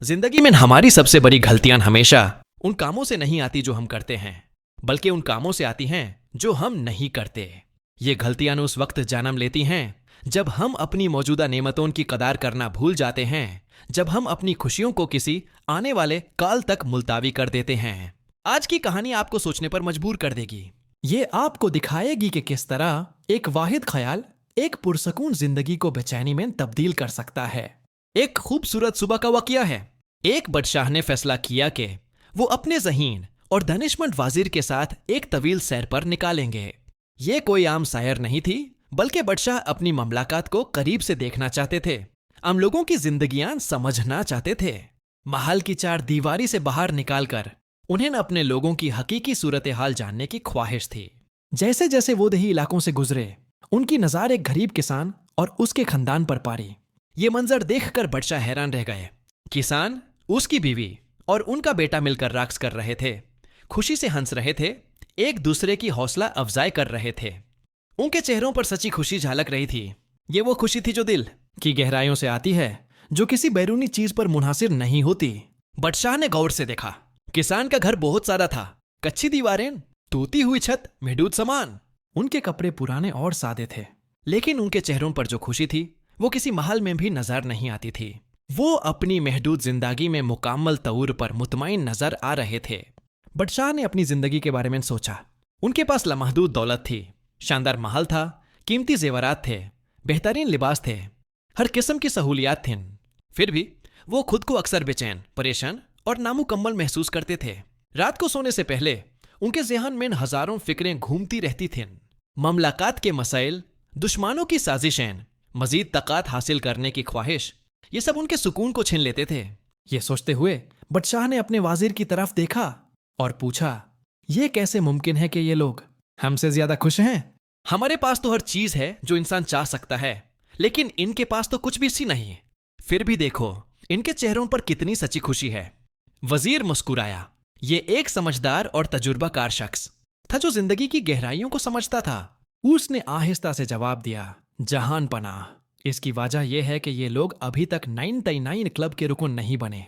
जिंदगी में हमारी सबसे बड़ी गलतियां हमेशा उन कामों से नहीं आती जो हम करते हैं, बल्कि उन कामों से आती हैं जो हम नहीं करते। ये गलतियां उस वक्त जन्म लेती हैं जब हम अपनी मौजूदा नेमतों की कदार करना भूल जाते हैं, जब हम अपनी खुशियों को किसी आने वाले काल तक मुलतावी कर देते हैं। आज की कहानी आपको सोचने पर मजबूर कर देगी। ये आपको दिखाएगी कि किस तरह एक वाहिद ख्याल एक पुरसकून जिंदगी को बेचैनी में तब्दील कर सकता है। एक खूबसूरत सुबह का वाकया है। एक बादशाह ने फैसला किया कि वो अपने ज़हीन और दानिशमंद वाजिर के साथ एक तवील सैर पर निकालेंगे। ये कोई आम सैर नहीं थी, बल्कि बादशाह अपनी ममलाकात को करीब से देखना चाहते थे, आम लोगों की जिंदगियां समझना चाहते थे। महल की चार दीवारी से बाहर निकालकर उन्हें अपने लोगों की हकीकी सूरत हाल जानने की ख्वाहिश थी। जैसे जैसे वो दही इलाकों से गुजरे, उनकी नज़र एक गरीब किसान और उसके खानदान पर पारी। ये मंजर देखकर बादशाह हैरान रह गए। किसान, उसकी बीवी और उनका बेटा मिलकर रक्स कर रहे थे, खुशी से हंस रहे थे, एक दूसरे की हौसला अफजाई कर रहे थे। उनके चेहरों पर सच्ची खुशी झलक रही थी। ये वो खुशी थी जो दिल की गहराइयों से आती है, जो किसी बैरूनी चीज पर मुनहसिर नहीं होती। बादशाह ने गौर से देखा। किसान का घर बहुत सादा था, कच्ची दीवारें, टूटी हुई छत, महदूद सामान। उनके कपड़े पुराने और सादे थे, लेकिन उनके चेहरों पर जो खुशी थी वो किसी महल में भी नजर नहीं आती थी। वो अपनी महदूद जिंदगी में मुकम्मल तौर पर मुतमईन नजर आ रहे थे। बादशाह ने अपनी जिंदगी के बारे में सोचा। उनके पास लामहदूद दौलत थी, शानदार महल था, कीमती जेवरात थे, बेहतरीन लिबास थे, हर किस्म की सहूलियात थीं। फिर भी वो खुद को अक्सर बेचैन, परेशान और नामुकम्मल महसूस करते थे। रात को सोने से पहले उनके ज़हन में हजारों फिक्रें घूमती रहती थीं। ममलाकात के मसाइल, दुश्मनों की साजिशें, मजीद तकात हासिल करने की ख्वाहिश, ये सब उनके सुकून को छीन लेते थे। ये सोचते हुए बादशाह ने अपने वाजिर की तरफ देखा और पूछा, ये कैसे मुमकिन है कि ये लोग हमसे ज्यादा खुश हैं? हमारे पास तो हर चीज है जो इंसान चाह सकता है, लेकिन इनके पास तो कुछ भी सी नहीं। फिर भी देखो इनके चेहरों पर कितनी सच्ची खुशी है। वजीर मुस्कुराया। ये एक समझदार और तजुर्बाकार शख्स था जो जिंदगी की गहराइयों को समझता था। उसने आहिस्ता से जवाब दिया, जहान पनाह, इसकी वजह यह है कि ये लोग अभी तक 99 क्लब के रुकन नहीं बने।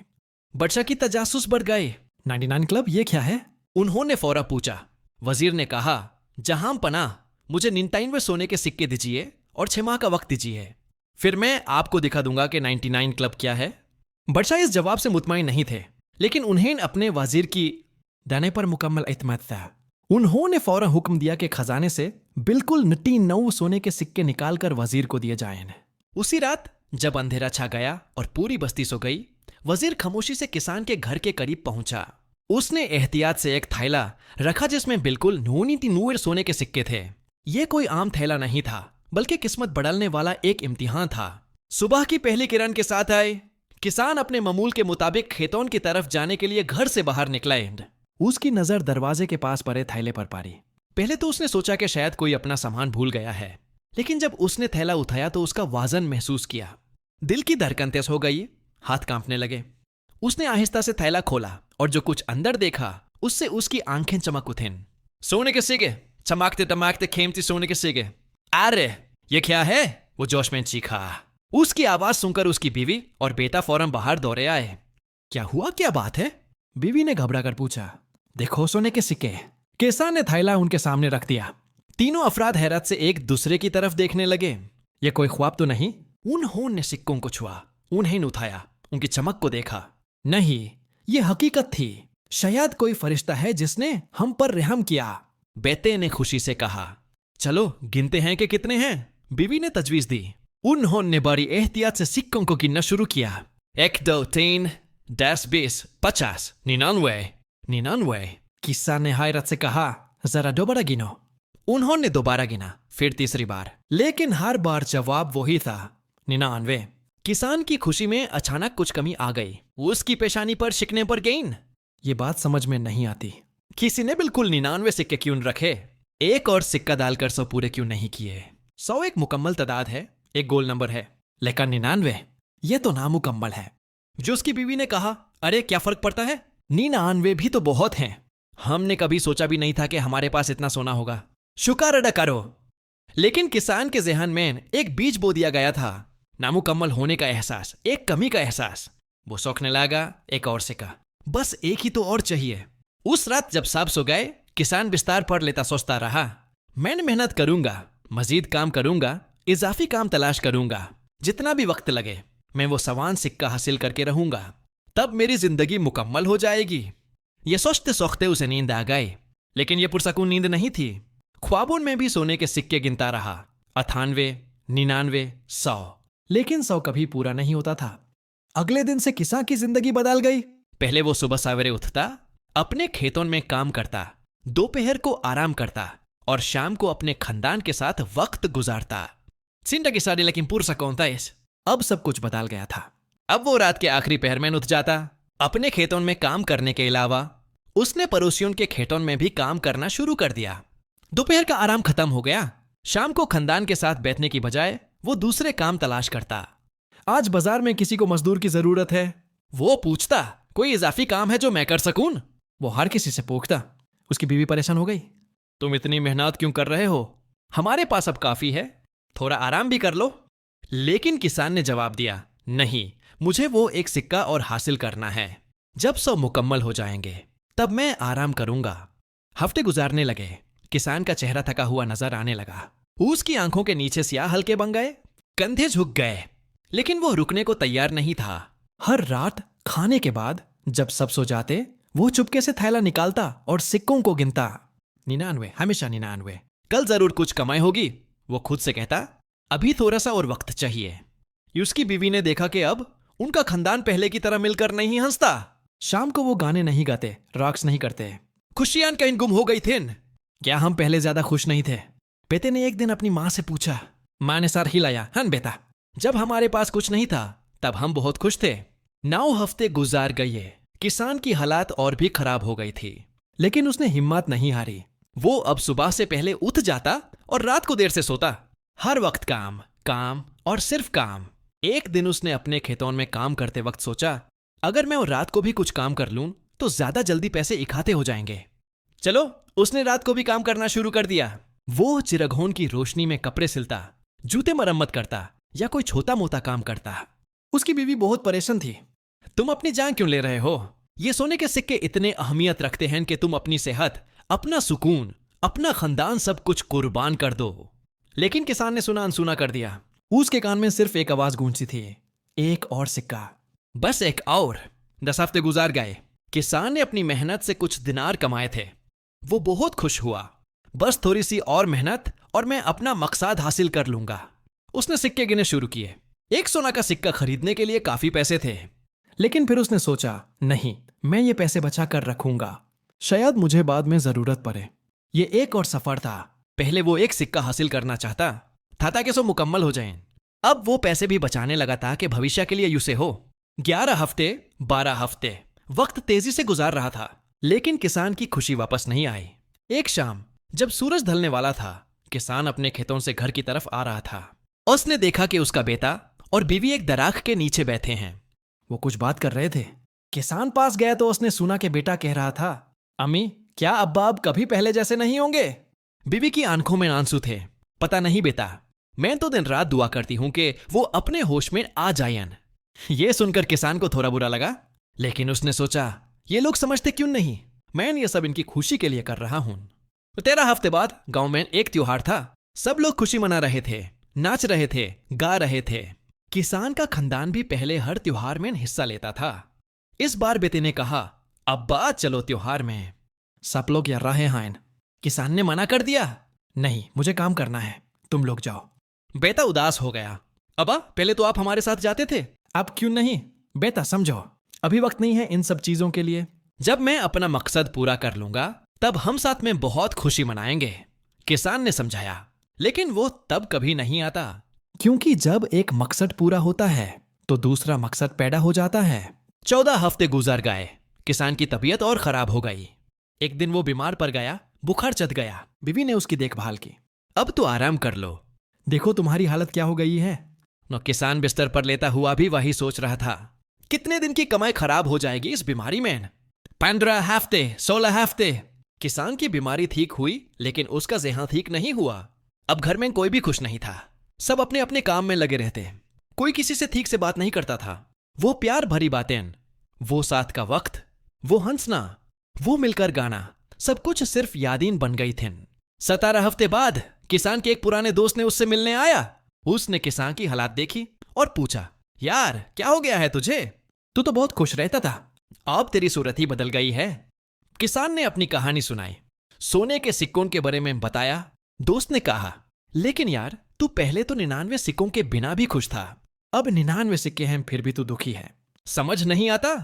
बादशाह की तजासुस बढ़ गए। 99 क्लब ये क्या है? उन्होंने फौरा पूछा। वजीर ने कहा, जहां पनाह, मुझे 99 सोने के सिक्के दीजिए और 6 माह का वक्त दीजिए, फिर मैं आपको दिखा दूंगा कि 99 क्लब क्या है। बादशाह इस जवाब से मुतमईन नहीं थे, लेकिन उन्हें अपने वजीर की दाने पर मुकम्मल इत्मीनान था। उन्होंने फौरन हुक्म दिया कि खजाने से बिल्कुल 99 सोने के सिक्के निकालकर वजीर को दिए जाएं। उसी रात जब अंधेरा छा गया और पूरी बस्ती सो गई, वजीर खामोशी से किसान के घर के करीब पहुंचा। उसने एहतियात से एक थैला रखा जिसमें बिल्कुल 99 सोने के सिक्के थे। यह कोई आम थैला नहीं था, बल्कि किस्मत बदलने वाला एक इम्तिहान था। सुबह की पहली किरण के साथ आए किसान अपने मामूल के मुताबिक खेतों की तरफ जाने के लिए घर से बाहर निकला। उसकी नजर दरवाजे के पास पड़े थैले पर पड़ी। पहले तो उसने सोचा कि शायद कोई अपना सामान भूल गया है, लेकिन जब उसने थैला उठाया तो उसका वजन महसूस किया। दिल की धड़कन तेज हो गई, हाथ कांपने लगे। उसने आहिस्ता से थैला खोला और जो कुछ अंदर देखा उससे उसकी आंखें चमक उठीं। सोने के सिक्के, चमकते दमकते कीमती सोने के सिक्के। अरे ये क्या है? वो जोश में चीखा। उसकी आवाज सुनकर उसकी बीवी और बेटा फौरन बाहर दौड़े आए। क्या हुआ, क्या बात है? बीवी ने घबरा कर पूछा। देखो सोने के सिक्के। किसान ने थैला उनके सामने रख दिया। तीनों अफराद हैरत से एक दूसरे की तरफ देखने लगे। ये कोई ख्वाब तो नहीं? उन्होंने सिक्कों को छुआ, उन्हें उठाया, उनकी चमक को देखा। नहीं, ये हकीकत थी। शायद कोई फरिश्ता है जिसने हम पर रहम किया। बेटे ने खुशी से कहा। चलो गिनते हैं कि कितने हैं? बीवी ने तजवीज दी। उन्होंने बड़ी एहतियात से सिक्कों को गिनना शुरू किया। 1 2 3 10 20 50 99 99। किसान ने हैरत से कहा, जरा दोबारा गिनो। उन्होंने दोबारा गिना, फिर तीसरी बार, लेकिन हर बार जवाब वही था, 99। किसान की खुशी में अचानक कुछ कमी आ गई। उसकी पेशानी पर शिकने पर गेंद। ये बात समझ में नहीं आती, किसी ने बिल्कुल 99 सिक्के क्यों रखे? एक और सिक्का डालकर 100 पूरे क्यों नहीं किए? 100 एक मुकम्मल तादाद है, एक गोल नंबर है, लेकिन 99 ये तो नामुकम्मल है। जो उसकी बीवी ने कहा, अरे क्या फर्क पड़ता है, 99 भी तो बहुत हैं। हमने कभी सोचा भी नहीं था कि हमारे पास इतना सोना होगा। शुक्र अदा करो। लेकिन किसान के ज़हन में एक बीज बो दिया गया था, नामुकम्मल होने का एहसास, एक कमी का एहसास। वो सोचने लगा, एक और सिक्का, बस एक ही तो और चाहिए। उस रात जब सब सो गए, किसान बिस्तार पर लेता सोचता रहा, मैं मेहनत करूंगा, मजीद काम करूंगा, इजाफी काम तलाश करूंगा, जितना भी वक्त लगे मैं वो सवान सिक्का हासिल करके रहूंगा, तब मेरी जिंदगी मुकम्मल हो जाएगी। ये सोचते सोचते उसे नींद आ गई, लेकिन ये पुरसकून नींद नहीं थी। ख्वाबों में भी सोने के सिक्के गिनता रहा, 98, 99, 100, लेकिन 100 कभी पूरा नहीं होता था। अगले दिन से किसान की जिंदगी बदल गई। पहले वो सुबह सवेरे उठता, अपने खेतों में काम करता, दोपहर को आराम करता और शाम को अपने खानदान के साथ वक्त गुजारता। जिंदगी सारी लेकिन पुरसकून था। अब सब कुछ बदल गया था। अब वो रात के आखिरी पहर में उठ जाता। अपने खेतों में काम करने के अलावा उसने पड़ोसियों के खेतों में भी काम करना शुरू कर दिया। दोपहर का आराम खत्म हो गया। शाम को खानदान के साथ बैठने की बजाय वो दूसरे काम तलाश करता। आज बाजार में किसी को मजदूर की जरूरत है, वो पूछता, कोई इजाफी काम है जो मैं कर सकूं? वो हर किसी से पूछता। उसकी बीवी परेशान हो गई, तुम इतनी मेहनत क्यों कर रहे हो? हमारे पास अब काफी है, थोड़ा आराम भी कर लो। लेकिन किसान ने जवाब दिया, नहीं, मुझे वो एक सिक्का और हासिल करना है। जब 100 मुकम्मल हो जाएंगे तब मैं आराम करूंगा। हफ्ते गुजारने लगे। किसान का चेहरा थका हुआ नजर आने लगा। उसकी आंखों के नीचे स्याह हल्के बन गए, कंधे झुक गए, लेकिन वो रुकने को तैयार नहीं था। हर रात खाने के बाद जब सब सो जाते, वो चुपके से थैला निकालता और सिक्कों को गिनता। 99, हमेशा 99, कल जरूर कुछ कमाई होगी, वो खुद से कहता। अभी थोड़ा सा और वक्त चाहिए। उसकी बीवी ने देखा कि अब उनका खानदान पहले की तरह मिलकर नहीं हंसता। शाम को वो गाने नहीं गाते, रॉक्स नहीं करते। खुशियां कहीं गुम हो गई थी। क्या हम पहले ज्यादा खुश नहीं थे? बेटे ने एक दिन अपनी माँ से पूछा। माँ ने सर हिलाया, हन बेटा, जब हमारे पास कुछ नहीं था तब हम बहुत खुश थे। 9 हफ्ते गुजार गए। किसान की हालात और भी खराब हो गई थी, लेकिन उसने हिम्मत नहीं हारी। वो अब सुबह से पहले उठ जाता और रात को देर से सोता। हर वक्त काम, काम और सिर्फ काम। एक दिन उसने अपने खेतों में काम करते वक्त सोचा, अगर मैं रात को भी कुछ काम कर लूं तो ज्यादा जल्दी पैसे इकट्ठे हो जाएंगे। चलो, उसने रात को भी काम करना शुरू कर दिया। वो चिरघोन की रोशनी में कपड़े सिलता, जूते मरम्मत करता या कोई छोटा मोटा काम करता। उसकी बीवी बहुत परेशान थी। तुम अपनी जान क्यों ले रहे हो? ये सोने के सिक्के इतने अहमियत रखते हैं कि तुम अपनी सेहत, अपना सुकून, अपना खानदान सब कुछ कुर्बान कर दो। लेकिन किसान ने सुना अनसुना कर दिया। उसके कान में सिर्फ एक आवाज गूंजती थी, एक और सिक्का, बस एक और। 10 हफ्ते गुजार गए। किसान ने अपनी मेहनत से कुछ दिनार कमाए थे। वो बहुत खुश हुआ। बस थोड़ी सी और मेहनत और मैं अपना मकसद हासिल कर लूंगा। उसने सिक्के गिने शुरू किए। एक सोना का सिक्का खरीदने के लिए काफी पैसे थे, लेकिन फिर उसने सोचा, नहीं, मैं ये पैसे बचा कर रखूंगा, शायद मुझे बाद में जरूरत पड़े। ये एक और सफर था। पहले वो एक सिक्का हासिल करना चाहता था ताकि सो मुकम्मल हो जाए। अब वो पैसे भी बचाने लगा था कि भविष्य के लिए यूं हो। 11 हफ्ते, 12 हफ्ते, वक्त तेजी से गुजार रहा था, लेकिन किसान की खुशी वापस नहीं आई। एक शाम जब सूरज ढलने वाला था, किसान अपने खेतों से घर की तरफ आ रहा था। उसने देखा कि उसका बेटा और बीवी एक दरख्त के नीचे बैठे हैं। वो कुछ बात कर रहे थे। किसान पास गया तो उसने सुना कि बेटा कह रहा था, अम्मी, क्या अब्बा अब कभी पहले जैसे नहीं होंगे? बीवी की आंखों में आंसू थे। पता नहीं बेटा, मैं तो दिन रात दुआ करती हूं कि वो अपने होश में आ जाएं। ये सुनकर किसान को थोड़ा बुरा लगा, लेकिन उसने सोचा, ये लोग समझते क्यों नहीं, मैं ये सब इनकी खुशी के लिए कर रहा हूं। 13 हफ्ते बाद गांव में एक त्योहार था। सब लोग खुशी मना रहे थे, नाच रहे थे, गा रहे थे। किसान का खानदान भी पहले हर त्योहार में हिस्सा लेता था। इस बार बेटे ने कहा, अब्बा चलो त्योहार में। सब लोग यार रहे हैं। किसान ने मना कर दिया, नहीं, मुझे काम करना है, तुम लोग जाओ। बेटा उदास हो गया। अब्बा, पहले तो आप हमारे साथ जाते थे, अब क्यों नहीं? बेटा समझो, अभी वक्त नहीं है इन सब चीजों के लिए। जब मैं अपना मकसद पूरा कर लूंगा तब हम साथ में बहुत खुशी मनाएंगे, किसान ने समझाया। लेकिन वो तब कभी नहीं आता, क्योंकि जब एक मकसद पूरा होता है तो दूसरा मकसद पैदा हो जाता है। 14 हफ्ते गुजर गए। किसान की तबीयत और खराब हो गई। एक दिन वो बीमार पड़ गया, बुखार चढ़ गया। बीवी ने उसकी देखभाल की। अब तो आराम कर लो, देखो तुम्हारी हालत क्या हो गई है। न किसान बिस्तर पर लेता हुआ भी वही सोच रहा था, कितने दिन की कमाई खराब हो जाएगी इस बीमारी में। 15 हफ्ते, 16 हफ्ते। किसान की बीमारी ठीक हुई, लेकिन उसका ज़हन ठीक नहीं हुआ। अब घर में कोई भी खुश नहीं था। सब अपने अपने काम में लगे रहते। कोई किसी से ठीक से बात नहीं करता था। वो प्यार भरी बातें, वो साथ का वक्त, वो हंसना, वो मिलकर गाना, सब कुछ सिर्फ यादें बन गई थीं। 17 हफ्ते बाद किसान के एक पुराने दोस्त ने उससे मिलने आया। उसने किसान की हालात देखी और पूछा, यार क्या हो गया है तुझे? तू तो बहुत खुश रहता था, अब तेरी सूरत ही बदल गई है। किसान ने अपनी कहानी सुनाई, सोने के सिक्कों के बारे में बताया। दोस्त ने कहा, लेकिन यार तू पहले तो 99 सिक्कों के बिना भी खुश था, अब 99 सिक्के हैं फिर भी तू दुखी है। समझ नहीं आता?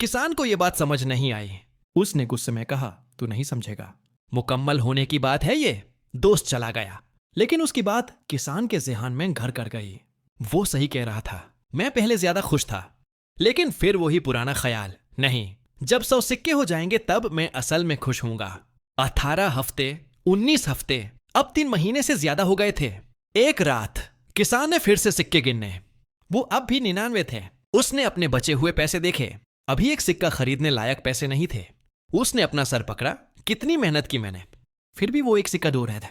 किसान को यह बात समझ नहीं आई। उसने गुस्से में कहा, तू नहीं समझेगा, मुकम्मल होने की बात है ये। दोस्त चला गया, लेकिन उसकी बात किसान के ज़हन में घर कर गई। वो सही कह रहा था, मैं पहले ज्यादा खुश था, लेकिन फिर वही पुराना ख्याल, नहीं, जब 100 सिक्के हो जाएंगे तब मैं असल में खुश होऊंगा। 18 हफ्ते, 19 हफ्ते, अब 3 महीने से ज्यादा हो गए थे। एक रात किसान ने फिर से सिक्के गिने। वो अब भी 99 थे। उसने अपने बचे हुए पैसे देखे, अभी एक सिक्का खरीदने लायक पैसे नहीं थे। उसने अपना सर पकड़ा, कितनी मेहनत की मैंने, फिर भी वो एक सिक्का दूर है था।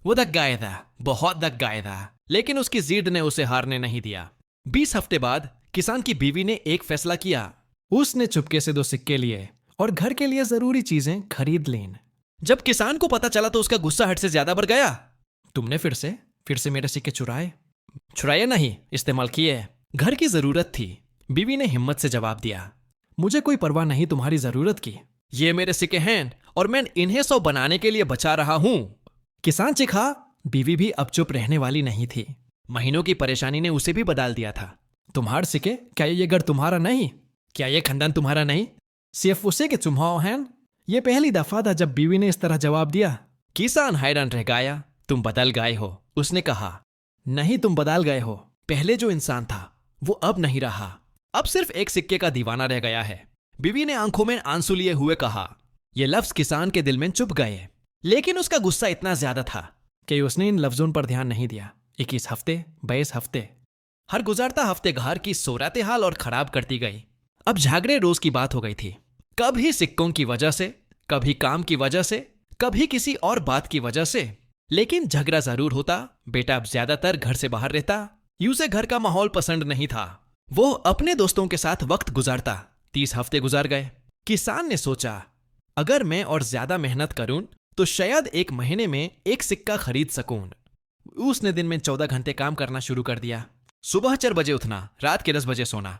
वो दक गया था, बहुत दक गया था, लेकिन उसकी जिद ने उसे हारने नहीं दिया। 20 हफ्ते बाद किसान की बीवी ने एक फैसला किया। उसने चुपके से 2 सिक्के लिए और घर के लिए जरूरी चीजें खरीद लीं। जब किसान को पता चला तो उसका गुस्सा हद से ज्यादा बढ़ गया। तुमने फिर से मेरे सिक्के चुराए नहीं, इस्तेमाल किए। घर की जरूरत थी। बीवी ने हिम्मत से जवाब दिया, मुझे कोई परवाह नहीं तुम्हारी जरूरत की, ये मेरे सिक्के हैं और मैं इन्हें 100 बनाने के लिए बचा रहा हूं। किसान चिखा। बीवी भी अब चुप रहने वाली नहीं थी। महीनों की परेशानी ने उसे भी बदल दिया था। तुम्हारे सिक्के? क्या ये घर तुम्हारा नहीं? क्या ये खानदान तुम्हारा नहीं? सिर्फ उसे के तुम हो हैं? ये पहली दफा था जब बीवी ने इस तरह जवाब दिया। किसान हैरान रह गया। तुम बदल गए हो, उसने कहा। नहीं, तुम बदल गए हो। पहले जो इंसान था वो अब नहीं रहा, अब सिर्फ एक सिक्के का दीवाना रह गया है। बीवी ने आंखों में आंसू लिए हुए कहा। ये लफ्ज किसान के दिल में चुप गए, लेकिन उसका गुस्सा इतना ज्यादा था कि उसने इन लफ्जों पर ध्यान नहीं दिया। 21 हफ्ते, 22 हफ्ते, हर गुजरता हफ्ते घर की सूरत हाल और खराब करती गई। अब झगड़े रोज की बात हो गई थी, कभी सिक्कों की वजह से, कभी काम की वजह से, कभी किसी और बात की वजह से, लेकिन झगड़ा जरूर होता। बेटा अब ज्यादातर घर से बाहर रहता। यूसे घर का माहौल पसंद नहीं था। वो अपने दोस्तों के साथ वक्त गुजारता। 30 हफ्ते गुजार गए। किसान ने सोचा, अगर मैं और ज्यादा मेहनत करूं तो शायद 1 महीने में एक सिक्का खरीद सकूं। उसने दिन में 14 घंटे काम करना शुरू कर दिया। सुबह 4 बजे उठना, रात के 10 बजे सोना,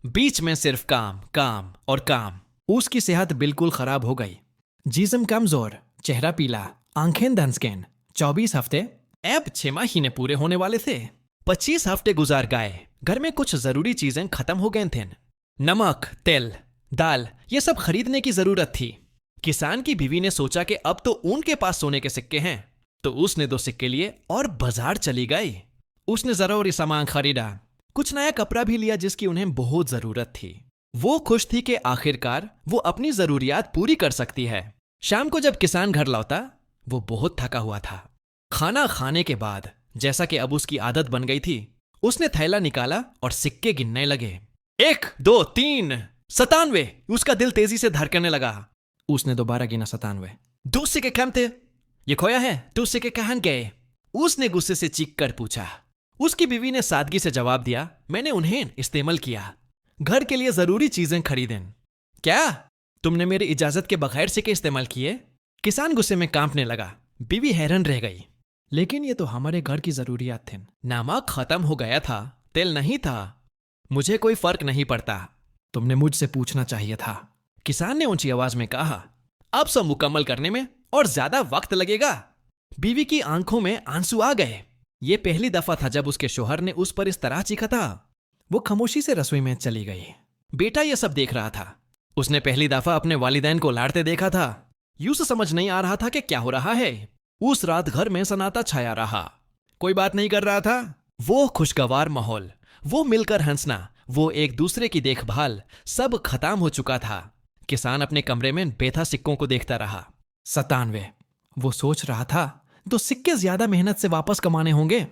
बीच में सिर्फ काम, काम और काम। उसकी सेहत बिल्कुल खराब हो गई। जिस्म कमजोर, चेहरा पीला, आंखें धंसकें। 24 हफ्ते, अब 6 महीने पूरे होने वाले थे। 25 हफ्ते गुजार गए। घर में कुछ जरूरी चीजें खत्म हो गए थे। नमक, तेल, दाल, ये सब खरीदने की जरूरत थी। किसान की बीवी ने सोचा कि अब तो उनके पास सोने के सिक्के हैं, तो उसने 2 सिक्के लिए और बाजार चली गई। उसने जरूरी सामान खरीदा, कुछ नया कपड़ा भी लिया जिसकी उन्हें बहुत जरूरत थी। वो खुश थी कि आखिरकार वो अपनी जरूरियात पूरी कर सकती है। शाम को जब किसान घर लौटा, वो बहुत थका हुआ था। खाना खाने के बाद, जैसा कि अब उसकी आदत बन गई थी, उसने थैला निकाला और सिक्के गिनने लगे। 1, 2, 3, 97। उसका दिल तेजी से धड़कने लगा। उसने दोबारा गिना 97। 2 सिक्के कम थे। ये खोया है, 2 सिक्के कहां गए? उसने गुस्से से चीख कर पूछा। उसकी बीवी ने सादगी से जवाब दिया, मैंने उन्हें इस्तेमाल किया, घर के लिए जरूरी चीजें खरीदें। क्या तुमने मेरी इजाजत के बगैर सिक्के इस्तेमाल किए? किसान गुस्से में कांपने लगा। बीवी हैरान रह गई। लेकिन ये तो हमारे घर की जरूरियात थी। नमक खत्म हो गया था, तेल नहीं था। मुझे कोई फर्क नहीं पड़ता, तुमने मुझसे पूछना चाहिए था। किसान ने ऊंची आवाज में कहा। अब सब मुकम्मल करने में और ज्यादा वक्त लगेगा। बीवी की आंखों में आंसू आ गए। ये पहली दफा था जब उसके शोहर ने उस पर इस तरह चीखा था। वो खामोशी से रसोई में चली गई। बेटा ये सब देख रहा था। उसने पहली दफा अपने वालिदैन को लाड़ते देखा था। यूं से समझ नहीं आ रहा था कि क्या हो रहा है। उस रात घर में सन्नाटा छाया रहा। कोई बात नहीं कर रहा था। वो खुशगवार माहौल, वो मिलकर हंसना, वो एक दूसरे की देखभाल, सब खत्म हो चुका था। किसान अपने कमरे में बेथा सिक्कों को देखता रहा। 97। वो सोच रहा था, तो सिक्के ज्यादा मेहनत से वापस कमाने होंगे।